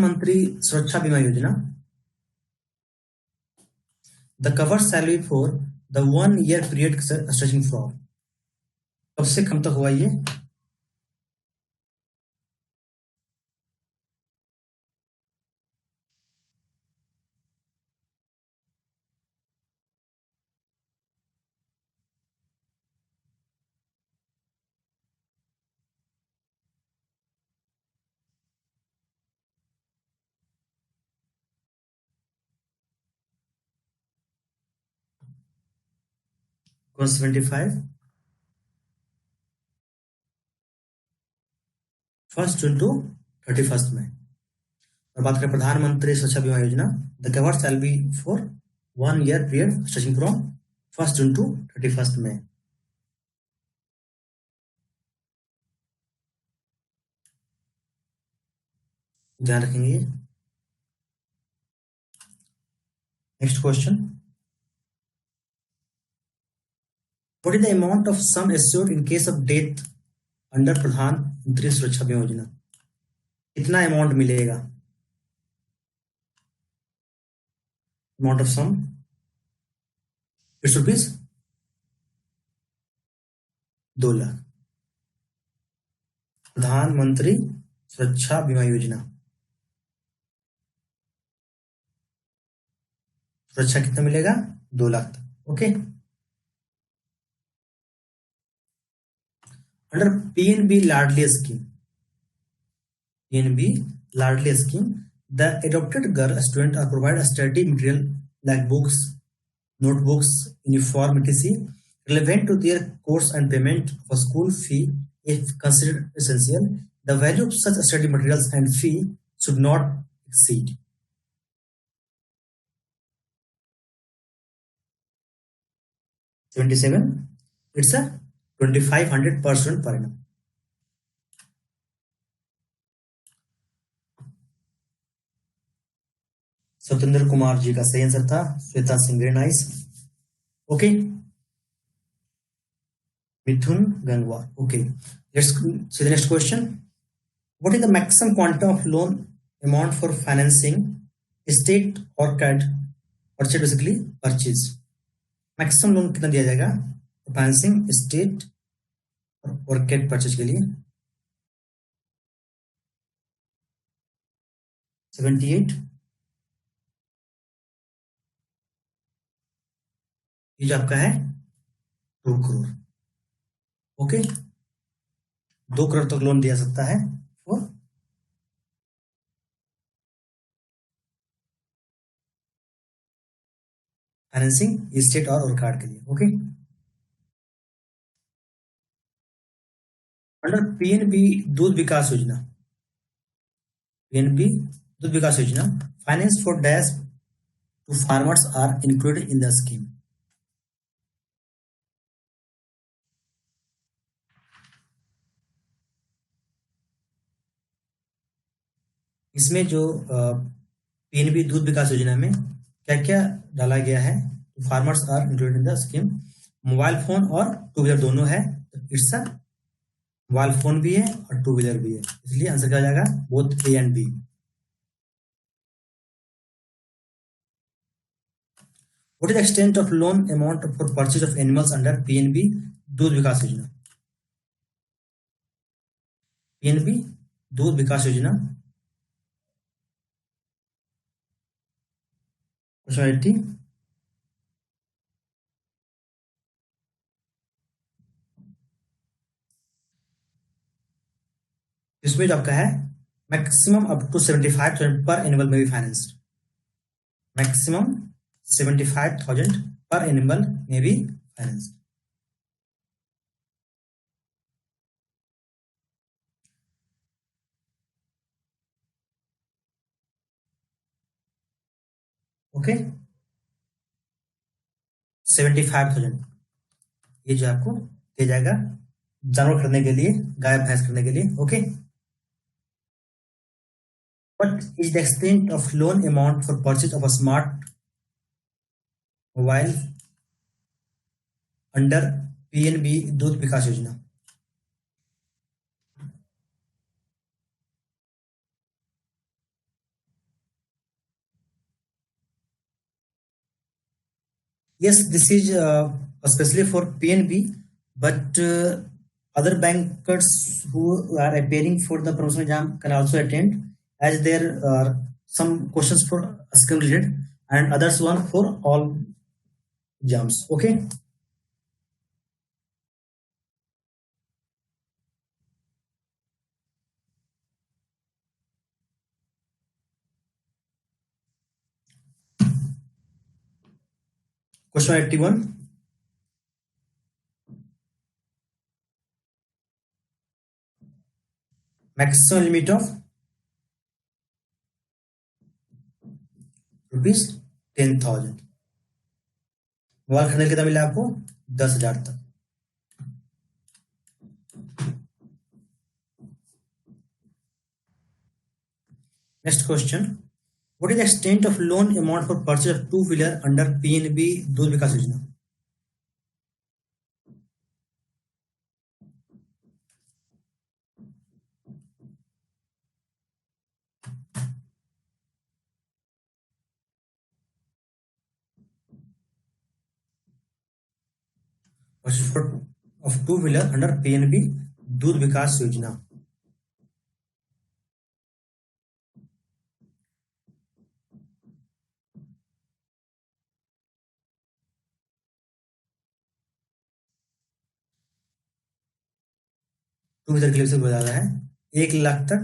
मंत्री सुरक्षा Bima Yojana, the cover salary for the 1 year period stretching from, कब से कब तक हुआ ये? कौन 75 1 जून टू 31 मई। और बात करें प्रधानमंत्री Suraksha Bima Yojana, the cover salary for 1 year period stretching from 1 June to 31 May. ध्यान रखेंगे। Next question, what is the amount of sum assured in case of death under Pradhan Mantri Suraksha Bima Yojana? कितना अमाउंट मिलेगा? Amount of sum it's rupees 2 lakh. Pradhan Mantri Suraksha Bima योजना, सुरक्षा कितना मिलेगा? 2 लाख तक। Okay. Under PNB Ladli scheme, PNB Ladli scheme, the adopted girl student are provided study material like books, notebooks, uniform, etc. relevant to their course and payment of a school fee if considered essential. The value of such study materials and fee should not exceed 77. It's a 2500% per annum. Satyendra Kumar ji का सही answer था। Shweta Singh, very nice. Okay. Mithun Gangwar, okay. Let's see the next question, what is the maximum quantum of loan amount for financing state और CAD purchase, basically purchase. Maximum loan कितना दिया जाएगा financing state और CAD purchase के लिए? 78। ये जो आपका है 2 करोड़। ओके। 2 करोड़ तक लोन दिया सकता है फॉर फाइनेंसिंग स्टेट और कार्ड के लिए। Okay. Under PNB Doodh Vikas योजना, PNB Doodh Vikas Yojana, finance for dash to farmers are included in the scheme. इसमें जो पीएनबी दूध विकास योजना में क्या क्या डाला गया है? Farmers are included in the scheme. Mobile phone और 2 व्हीलर दोनों है, इट्स अ मोबाइल फोन भी है और 2 व्हीलर भी है, इसलिए आंसर क्या जाएगा? Both A and B. What is the extent of loan amount for purchase of animals under PNB दूध विकास योजना? PNB दूध विकास योजना, इसमें जो आपका है मैक्सिमम अप टू 75,000 पर एनिमल में भी फाइनेंस्ड, मैक्सिमम 75,000 पर एनिमल में भी फाइनेंस्ड। ओके। 75,000 ये जो आपको दिया जाएगा जानवर करने के लिए, गाय भैंस करने के लिए। Okay. What is the extent of loan amount for purchase of a smart mobile under PNB दूध विकास योजना? Yes, this is especially for PNB, but other bankers who are appearing for the promotional exam can also attend, as there are some questions for skill related and others one for all exams. Okay. Question 81. Maximum limit of rupees 10,000। Mobile खरीदने कितना मिला आपको? 10,000 तक। Next question, what is the extent of loan amount for purchase of two wheeler under PNB दूध विकास योजना? Of two wheeler under PNB दूध विकास योजना। Two wheeler के लिए बहुत ज्यादा है, 1 लाख तक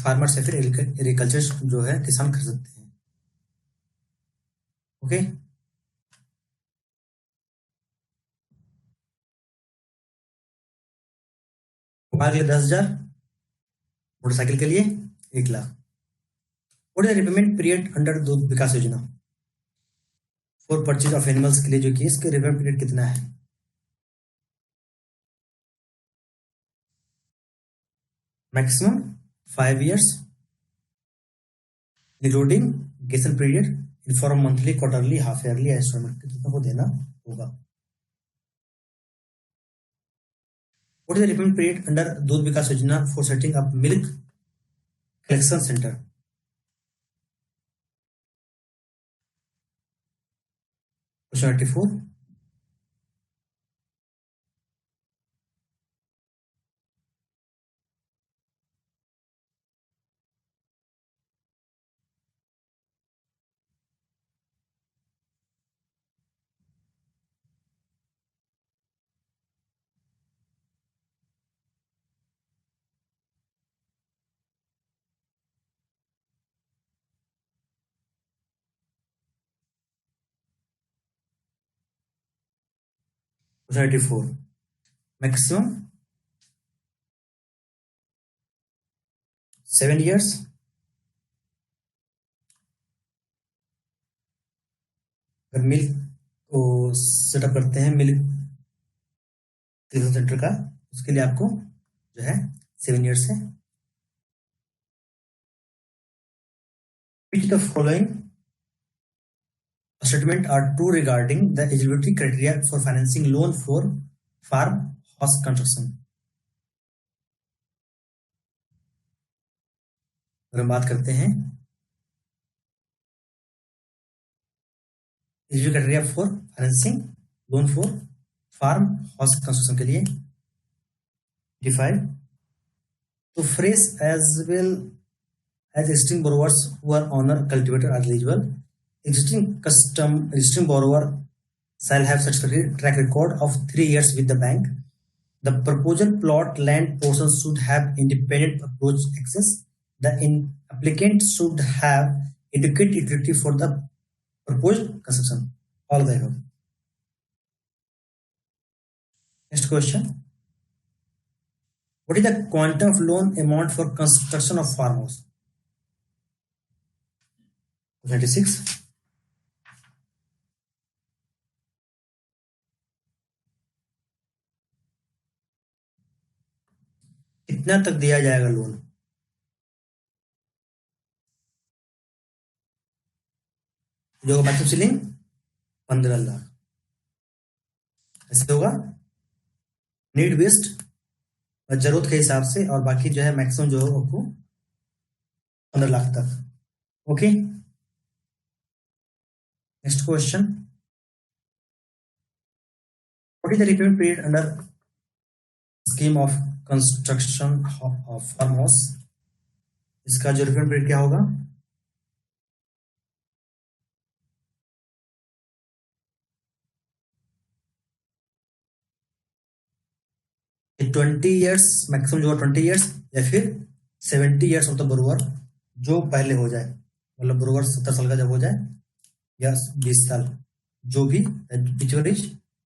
फार्मर्स या फिर एग्रीकल्चर जो है किसान खरीद सकते हैं। ओके। मोबाइल के लिए 10,000, मोटरसाइकिल के लिए 1 lakh. What is the repayment period under दूध विकास योजना फॉर परचेज ऑफ एनिमल्स के लिए, जो कि इसके रिपेमेंट पीरियड कितना है? Maximum 5 years, including gestation period, in form monthly, quarterly, half yearly instalment कितना को देना होगा। What is the repayment period under दूध विकास योजना for setting up milk collection center? Question 84. Question 84. Maximum 7 years, अगर मिल्क को सेटअप करते हैं मिल्क कलेक्शन सेंटर का, उसके लिए आपको जो है 7 years है। Which the following statement are true regarding the eligibility criteria for financing loan for farmhouse construction? अगर हम बात करते हैं eligibility criteria for financing loan for farmhouse construction के लिए, 85, तो fresh as well as existing borrowers who are owner cultivator are eligible. Existing borrower shall have such track record of 3 years with the bank. The proposal plot land portion should have independent approach access. The applicant should have adequate utility for the proposed construction. All the above. Next question. What is the quantum of loan amount for construction of farmhouse? 96. कितना तक दिया जाएगा loan? जो maximum ceiling 15 lakh. ऐसे होगा need based, जरूरत के हिसाब से, और बाकी जो है मैक्सिमम जो है आपको 15 लाख तक। Okay. Next question. What is the repayment period under scheme of construction of farmhouse? इसका जो repayment period क्या होगा? ये 20 years मैक्सिमम जो 20 years या फिर 70 years ऑफ द बोरोवर जो पहले हो जाए, मतलब बोरोवर 70 साल का जब हो जाए या 20 साल जो भी, whichever is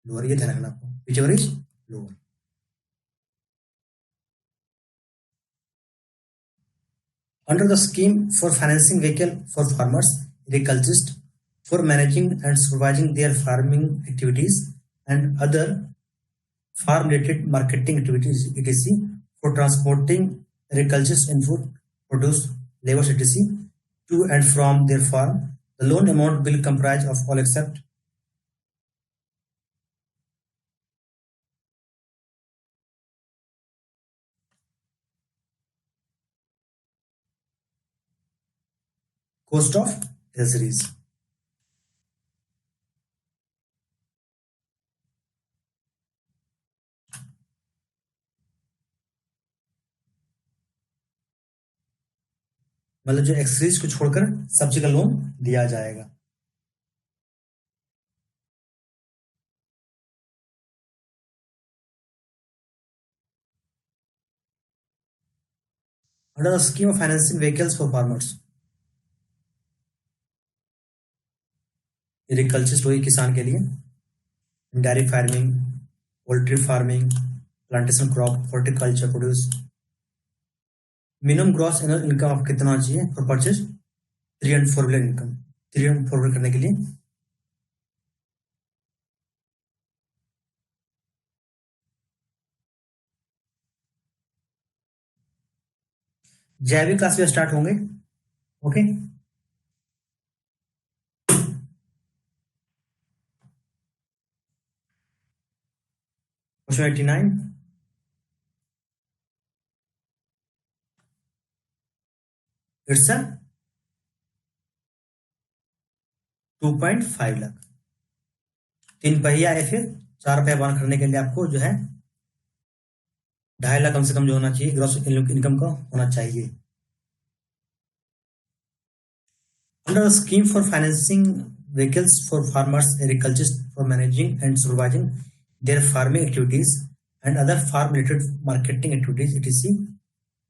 lower, ये ध्यान रखना आपको, whichever is lower. Under the scheme for financing vehicle for farmers, agriculturists, for managing and supervising their farming activities and other farm-related marketing activities, etc., for transporting agriculture's input, produce, labor, etc., to and from their farm, the loan amount will comprise of all except cost of accessories. मतलब जो accessories को छोड़कर सब चीज का loan दिया जाएगा. Under the scheme of financing vehicles for farmers, agriculture story किसान के लिए, dairy farming, poultry farming, plantation crop, horticulture produce, minimum gross annual income आप कितना चाहिए for purchase 3 and 4 wheeler income, 3 and 4 wheeler करने के लिए जैविक क्लास में स्टार्ट होंगे. Okay, question 89. इट्स 2.5 लाख. 3 पहिया या फिर 4 पहिया वाहन खरीदने के लिए आपको जो है 2.5 लाख कम से कम जो होना चाहिए ग्रॉस इनकम का होना चाहिए. Under the scheme for financing vehicles for farmers, agriculturists, for managing and supervising their farming activities and other farm-related marketing activities, etc.,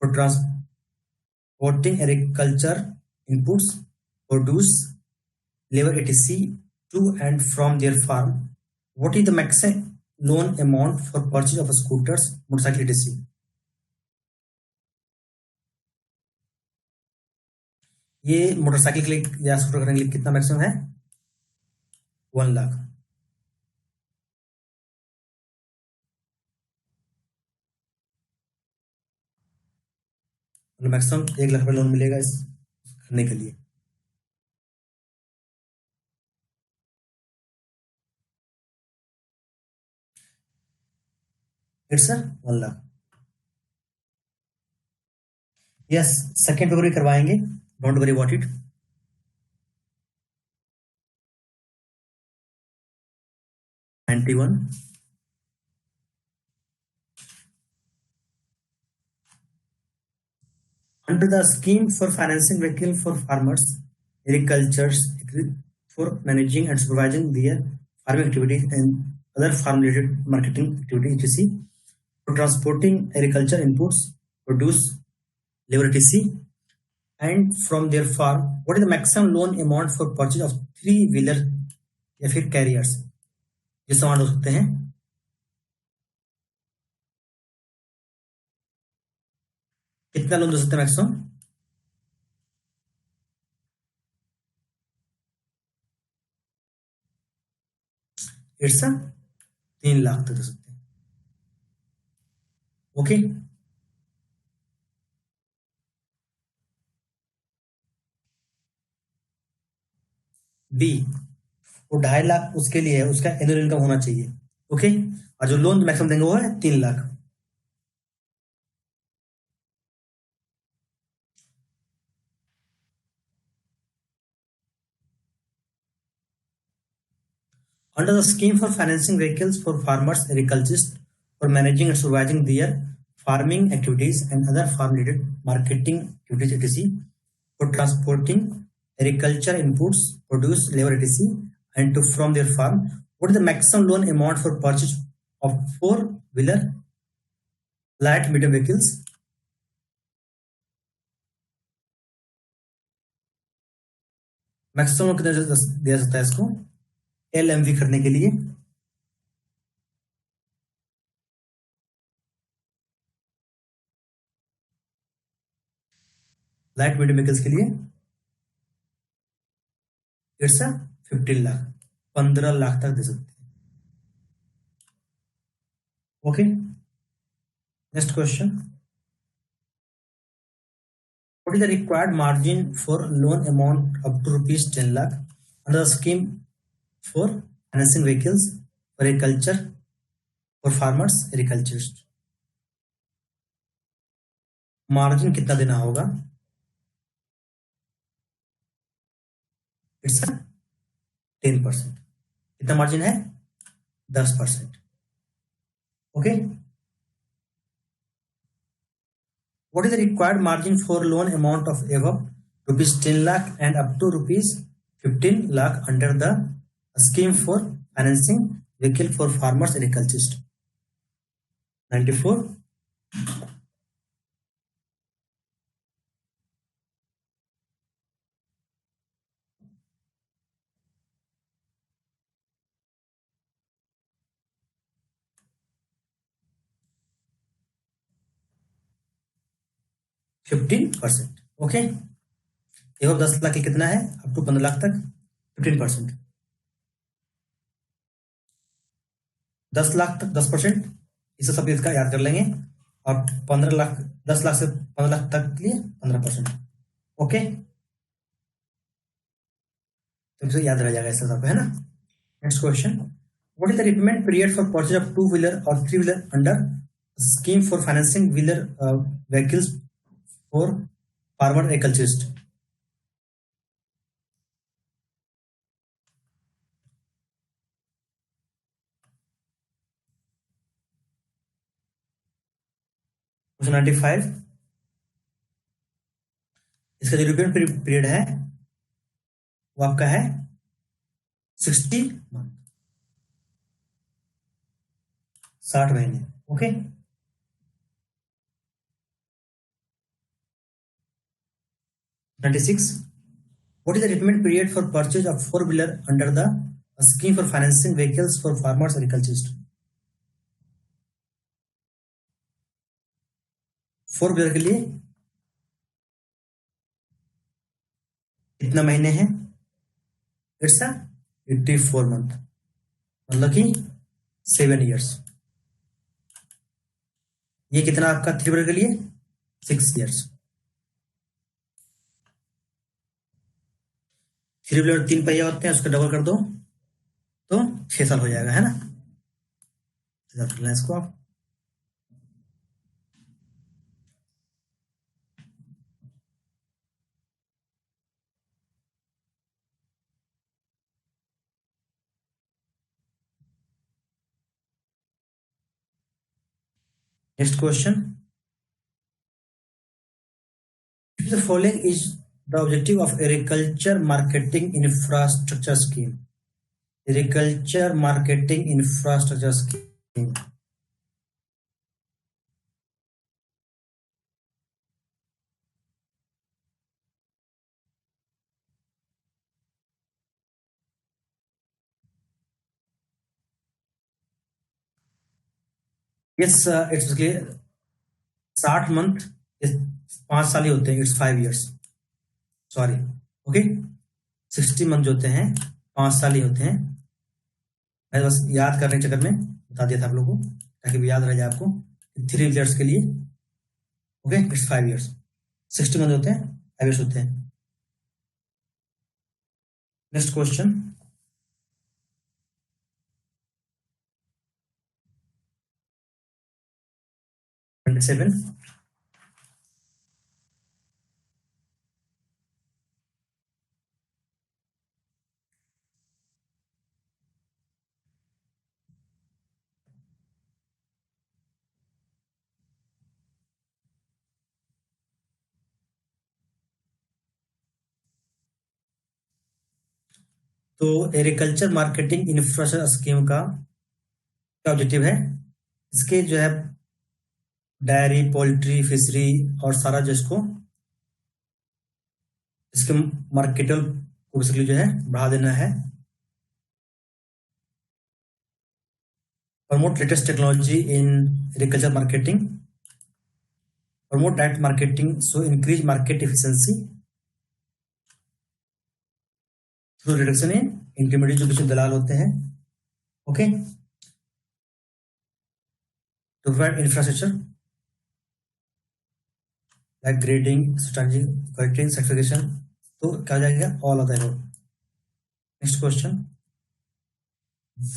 for transporting agriculture inputs, produce, labor, etc., to and from their farm, what is the maximum loan amount for purchase of scooters, motorcycle, etc.? ये motorcycle के लिए या scooter करने के लिए कितना maximum है? 1 लाख. मतलब मैक्सिमम 1 लाख रुपए लोन मिलेगा इस करने के लिए. It's 1 lakh. Yes, second paper भी करवाएंगे, don't worry about it. Under the scheme for financing vehicle for farmers, agricultures, for managing and supervising their farming activities and other farm-related marketing activities, etc., for transporting agriculture inputs, produce, labor, etc., and from their farm, what is the maximum loan amount for purchase of 3-wheeler या फिर carriers जो सामान हो सकते हैं? कितना loan दे सकते हैं मैक्सिमम? इट्स 3 लाख तक दे सकते हैं. ओके, बी, वो 2.5 लाख उसके लिए है, उसका एनुअल इनकम होना चाहिए. ओके, और जो लोन मैक्सिमम देंगे वो है 3 lakh. Under the scheme for financing vehicles for farmers, agriculturists for managing and supervising their farming activities and other farm-related marketing activities, etc., for transporting agriculture inputs, produce, labor, etc., and to from their farm. What is the maximum loan amount for purchase of four-wheeler light medium vehicles? Maximum कितना दिया जाता है इसको LMV करने के लिए? Light medium vehicles के लिए इट्स 15 लाख, 15 लाख तक दे सकते हैं. Okay, next question. What is the required margin for loan amount up to rupees 10 lakh under the scheme for financing vehicles for agriculture for farmers agriculturists? Margin कितना देना होगा? It's 10%. कितना margin है? 10%. Okay. What is the required margin for loan amount of above rupees 10 lakh and up to rupees 15 lakh under the scheme for financing vehicle for farmers agriculturists? 94. %15. Okay. एवं 10 लाख की कितना है? Up to 15 lakh तक 15%. 10 लाख तक 10%, इसे सब इसका याद कर लेंगे. और 15 लाख, 10 लाख से 15 लाख तक के लिए 15%. ओके, तो इसे याद रह जाएगा, इससे सब है ना. Next question. What is the repayment period for purchase of 2-wheeler और 3-wheeler under scheme for financing wheeler vehicles for farmer agriculturist? Question 95. इसका जो रिपेमेंट पीरियड है वो आपका है 60 मंथ, 60 महीने. Okay. $96. What is the repayment period for purchase of 4-wheeler under the scheme for financing vehicles for farmers agriculturists? 4-wheeler के लिए कितना महीने हैं? इट्स 84 मंथ, मतलब कि 7 years. ये कितना आपका 3-wheeler के लिए? 6 years. 3-wheeler 3 पहिया होते हैं, उसका डबल कर दो तो 6 साल हो जाएगा, है ना. इसको आप next question. The following is the objective of agriculture marketing infrastructure scheme. Agriculture marketing infrastructure scheme. Yes, it's basically 60 month, 5 साल ही होते हैं. It's 5 years. Sorry, okay. 60 month जो होते हैं 5 साल ही होते हैं. मैं बस याद करने के चक्कर में बता दिया था आप लोगों को, ताकि भी याद रह जाए आपको. 3 years के लिए ओके, इट्स 5 years. 60 मंथ होते हैं, 5 years होते हैं. Next question. सेवन. तो एग्रीकल्चर मार्केटिंग इंफ्रास्ट्रक्चर स्कीम का क्या ऑब्जेक्टिव है? इसके जो है डायरी, पोल्ट्री, फिशरी और सारा जिसको इसके मार्केटल को बेसिकली जो है बढ़ा देना है। Promote latest technology in agriculture marketing, promote direct marketing so increase market efficiency through reduction in intermediate जो कुछ दलाल होते हैं। Okay, to provide infrastructure like grading, standardisation, certification, तो क्या हो जाएगा? All of the above. Next question,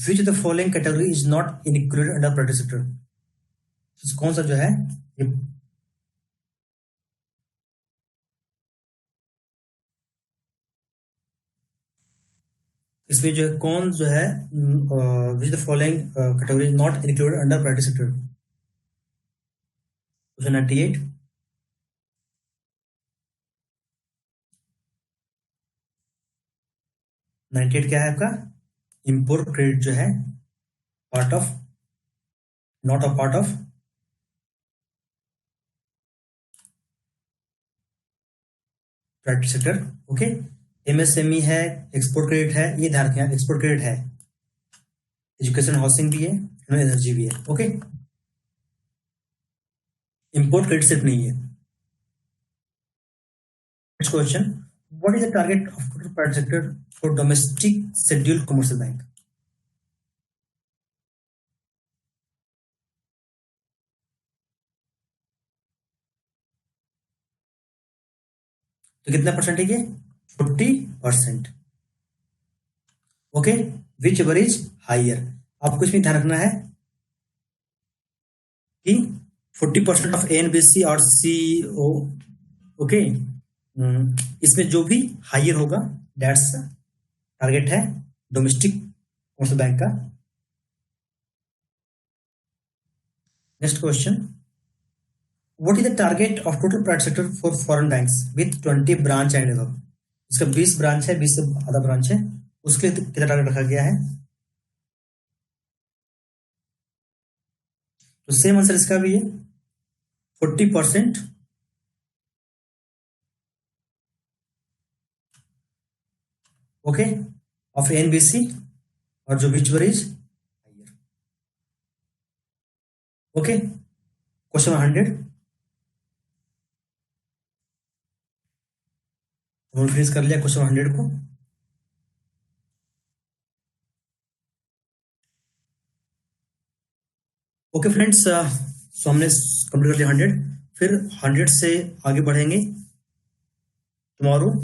which the following category is not included under private sector? कौन सा जो है ये इसमें जो है कौन जो है विच the following category is not included under private sector? Question 98। क्या है आपका? इंपोर्ट क्रेडिट जो है part of, not a part of private sector. Okay, MSME है, एक्सपोर्ट क्रेडिट है, ये ध्यान रखना, एक्सपोर्ट क्रेडिट है, एजुकेशन हाउसिंग भी है, एनर्जी भी है। ओके, इंपोर्ट क्रेडिट सिर्फ नहीं है। Next question, what is the target of total private sector for domestic scheduled commercial bank? तो कितना परसेंटेज है? 40%। Okay, which ever is higher? आपको इसमें ध्यान रखना है कि 40% ऑफ एनबीसी और सीओ। ओके, इसमें जो भी हाइयर होगा दैट्स टारगेट है डोमेस्टिक कमर्शियल बैंक का। Next question, what is the target of total private sector for foreign banks with 20 branch and above? इसका 20 ब्रांच है, 20 से ज्यादा ब्रांच है, उसके लिए कितना टारगेट रखा गया है? तो सेम आंसर इसका भी है 40%। ओके, ऑफ एनबीसी और जो विच वर इज हाइयर। ओके, क्वेश्चन 100 हमने फिनिश कर लिया क्वेश्चन 100 को। ओके फ्रेंड्स, सो हमने कंप्लीट कर लिया 100, फिर 100 से आगे बढ़ेंगे टुमारो।